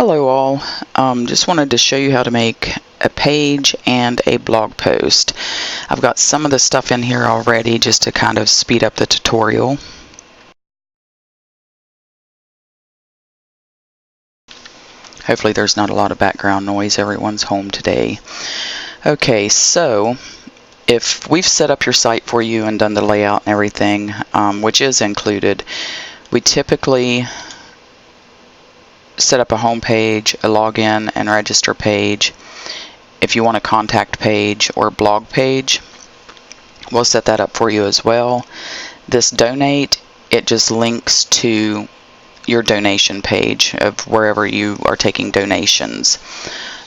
Hello all, just wanted to show you how to make a page and a blog post. I've got some of the stuff in here already just to kind of speed up the tutorial. Hopefully there's not a lot of background noise, everyone's home today. Okay, so if we've set up your site for you and done the layout and everything, which is included, we typically set up a home page, a login and register page. If you want a contact page or blog page, we'll set that up for you as well. This donate, it just links to your donation page of wherever you are taking donations.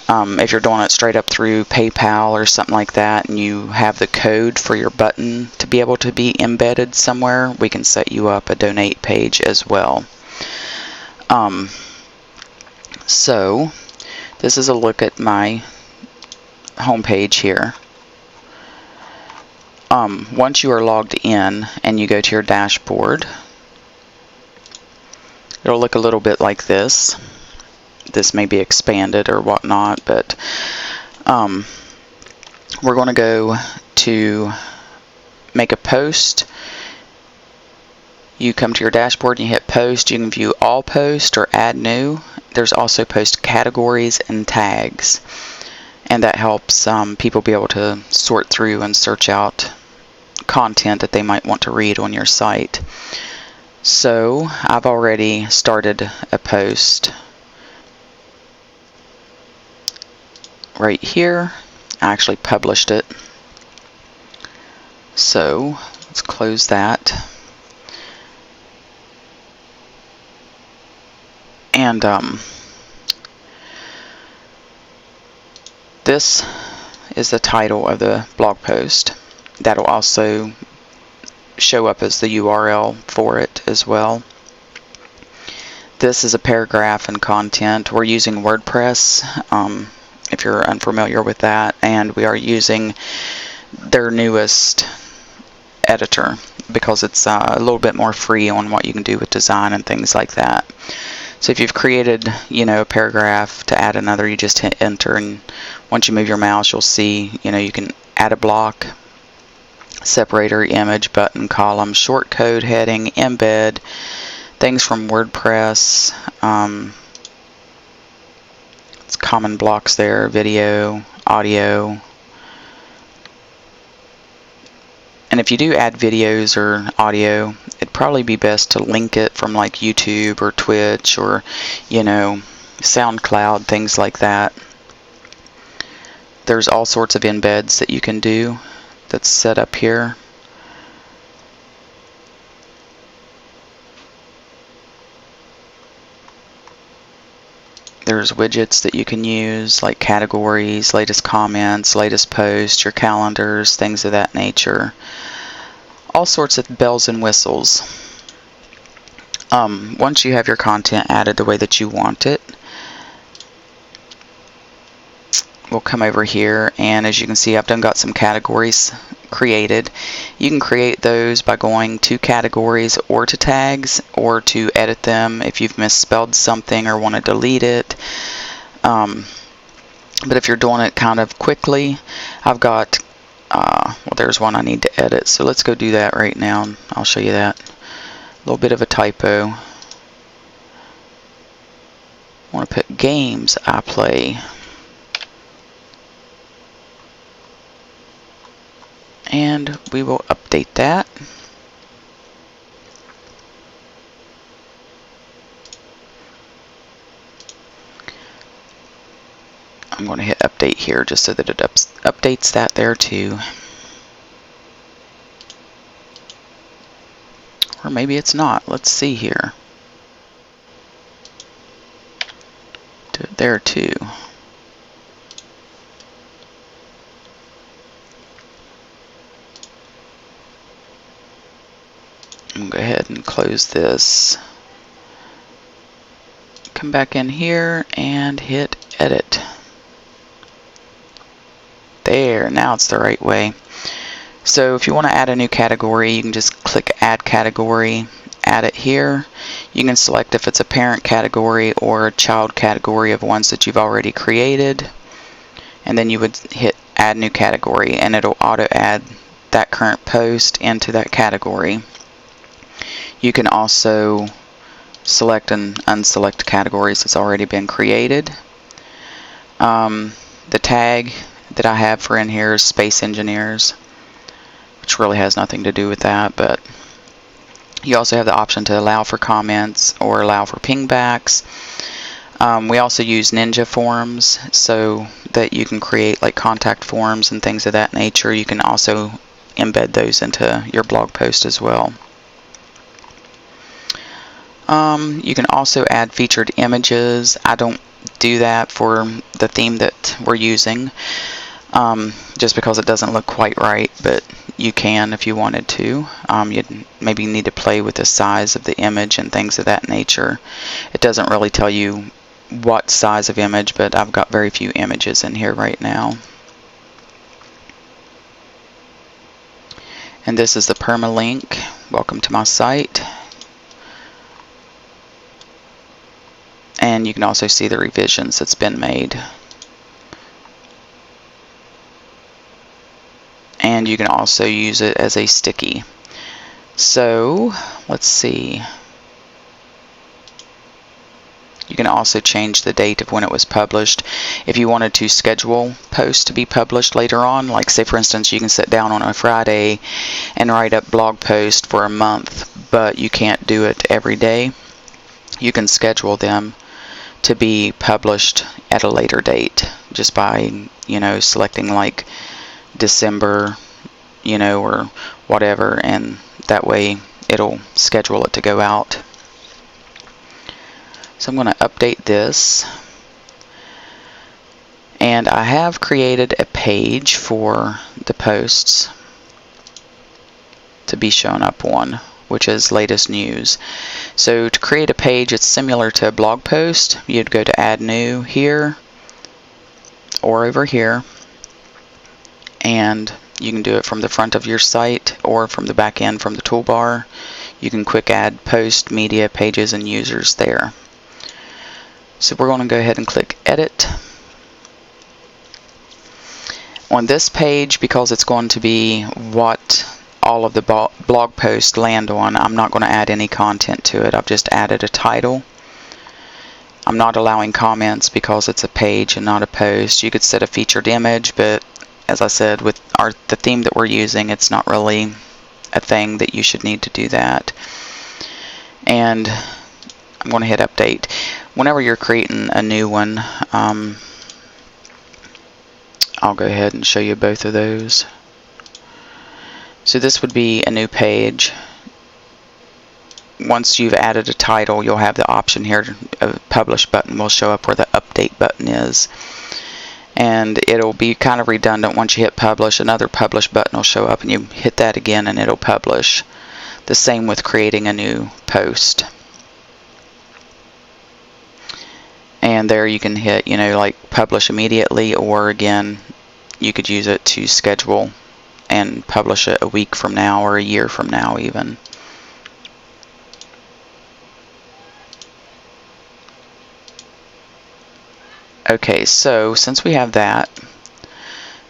If you're doing it straight up through PayPal or something like that and you have the code for your button to be able to be embedded somewhere, we can set you up a donate page as well. So this is a look at my home page here. Once you are logged in and you go to your dashboard, it'll look a little bit like this. This may be expanded or whatnot, but we're going to go to make a post. You come to your dashboard and you hit post. You can view all posts or add new. There's also post categories and tags, and that helps people be able to sort through and search out content that they might want to read on your site. So I've already started a post right here. I actually published it. So let's close that. And this is the title of the blog post. That'll also show up as the URL for it as well. This is a paragraph and content. We're using WordPress, if you're unfamiliar with that, and we are using their newest editor because it's a little bit more free on what you can do with design and things like that. So if you've created, a paragraph, to add another, you just hit enter, and once you move your mouse, you'll see, you can add a block, separator, image, button, column, short code, heading, embed, things from WordPress. It's common blocks there, video, audio. And if you do add videos or audio, it'd probably be best to link it from like YouTube or Twitch or, SoundCloud, things like that. There's all sorts of embeds that you can do that's set up here. There's widgets that you can use, like categories, latest comments, latest posts, your calendars, things of that nature. All sorts of bells and whistles. Once you have your content added the way that you want it, we'll come over here, and as you can see, I've got some categories created. You can create those by going to categories or to tags, or to edit them if you've misspelled something or want to delete it. But if you're doing it kind of quickly, I've got well, there's one I need to edit, so let's go do that right now. I'll show you that. A little bit of a typo. I want to put games I play. And we will update that. I'm going to hit update here just so that it updates that there too. Or maybe it's not. Let's see here. Do it there too. I'm going to go ahead and close this. Come back in here and hit edit. There, now it's the right way. So if you want to add a new category, you can just click add category, add it here. You can select if it's a parent category or a child category of ones that you've already created, and then you would hit add new category and it'll auto add that current post into that category. You can also select and unselect categories that's already been created. The tag that I have for in here is Space Engineers, which really has nothing to do with that, but you also have the option to allow for comments or allow for pingbacks. We also use Ninja forms so that you can create like contact forms and things of that nature. You can also embed those into your blog post as well. You can also add featured images. I don't do that for the theme that we're using, just because it doesn't look quite right, but you can if you wanted to. You'd maybe need to play with the size of the image and things of that nature. It doesn't really tell you what size of image, but I've got very few images in here right now. And this is the permalink. Welcome to my site. And you can also see the revisions that's been made. And you can also use it as a sticky. So let's see. You can also change the date of when it was published. If you wanted to schedule posts to be published later on, like say for instance you can sit down on a Friday and write up blog posts for a month, but you can't do it every day, you can schedule them to be published at a later date just by, selecting like December, or whatever, and that way it'll schedule it to go out. So I'm going to update this, and I have created a page for the posts to be shown up on, which is latest news. So to create a page, it's similar to a blog post. You'd go to add new here or over here, and you can do it from the front of your site or from the back end from the toolbar. You can quick add post, media, pages, and users there. So we're going to go ahead and click edit. On this page, because it's going to be what all of the blog posts land on, I'm not going to add any content to it. I've just added a title. I'm not allowing comments because it's a page and not a post. You could set a featured image, but as I said, with the theme that we're using, it's not really a thing that you should need to do that. And I'm going to hit update. Whenever you're creating a new one, I'll go ahead and show you both of those. So this would be a new page. Once you've added a title, you'll have the option here, a publish button will show up where the update button is. And it'll be kind of redundant. Once you hit publish, another publish button will show up, and you hit that again and it'll publish. The same with creating a new post. And there you can hit, like publish immediately, or again, you could use it to schedule and publish it a week from now or a year from now even. Okay, so since we have that,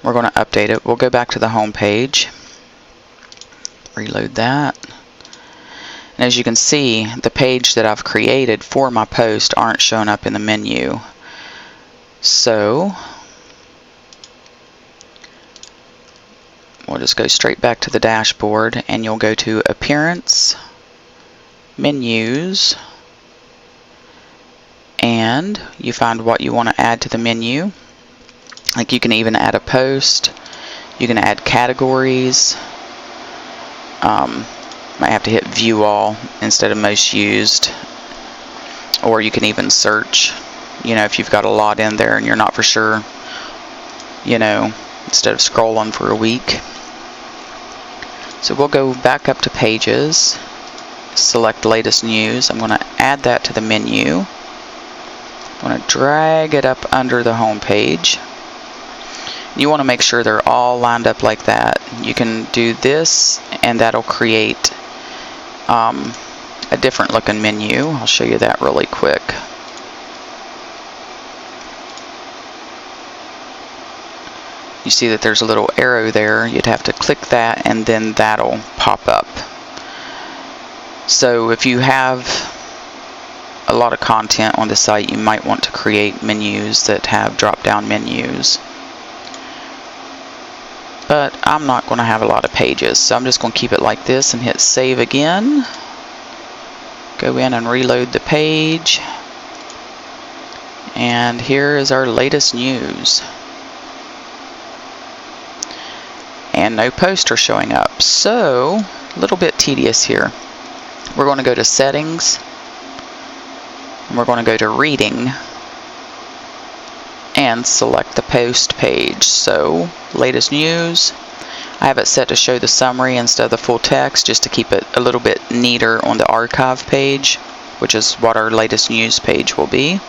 we're going to update it. We'll go back to the home page, reload that. And as you can see, the page that I've created for my post aren't showing up in the menu. So we'll just go straight back to the dashboard, and you'll go to Appearance, Menus, and you find what you want to add to the menu. Like you can even add a post, you can add categories. Might have to hit View All instead of Most Used, or you can even search. If you've got a lot in there and you're not for sure, instead of scrolling for a week. So we'll go back up to Pages, select Latest News. I'm going to add that to the menu. I'm going to drag it up under the home page. You want to make sure they're all lined up like that. You can do this, and that'll create a a different looking menu. I'll show you that really quick. You see that there's a little arrow there. You'd have to click that and then that'll pop up. So if you have a lot of content on the site, you might want to create menus that have drop-down menus. But I'm not going to have a lot of pages, so I'm just going to keep it like this and hit save again. Go in and reload the page. And here is our latest news. And no poster showing up. So, a little bit tedious here. We're going to go to settings. And we're going to go to reading. And select the post page. So, latest news. I have it set to show the summary instead of the full text, just to keep it a little bit neater on the archive page, which is what our latest news page will be.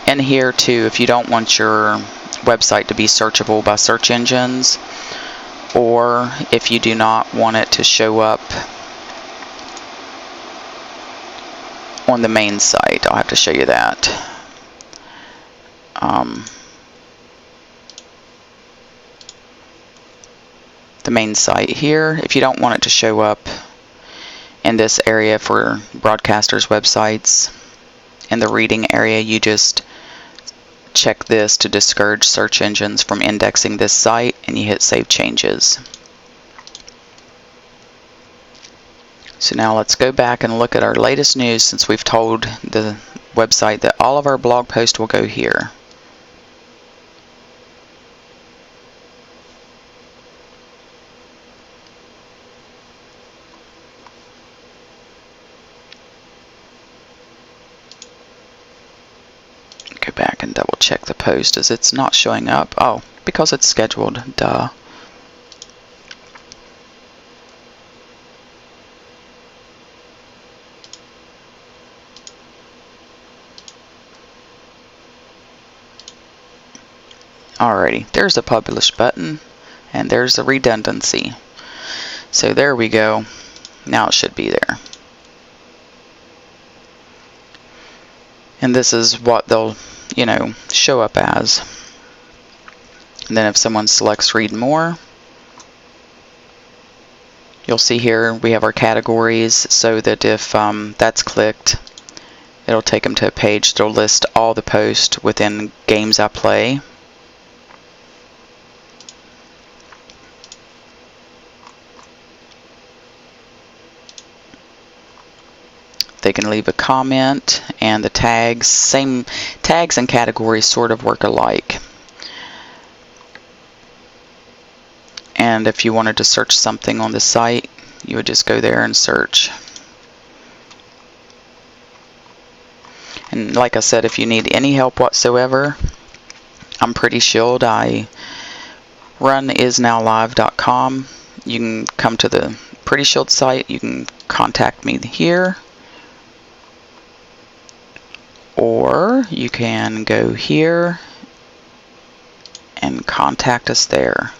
And here too, if you don't want your website to be searchable by search engines, or if you do not want it to show up on the main site, I'll have to show you that. The main site here, if you don't want it to show up in this area for broadcasters' websites, in the reading area, you just check this to discourage search engines from indexing this site, and you hit Save Changes. So now let's go back and look at our latest news, since we've told the website that all of our blog posts will go here. Go back and double check the post as it's not showing up. Oh, because it's scheduled. Duh. Alrighty, there's the publish button, and there's the redundancy. So there we go. Now it should be there. And this is what they'll, show up as. And then if someone selects read more, you'll see here we have our categories, so that if that's clicked, it'll take them to a page that'll list all the posts within games I play. They can leave a comment, and the tags, same tags and categories sort of work alike. And if you wanted to search something on the site, you would just go there and search. And like I said, if you need any help whatsoever, I'm Pretty Shield. I run isnowlive.com. You can come to the Pretty Shield site. You can contact me here. Or you can go here and contact us there.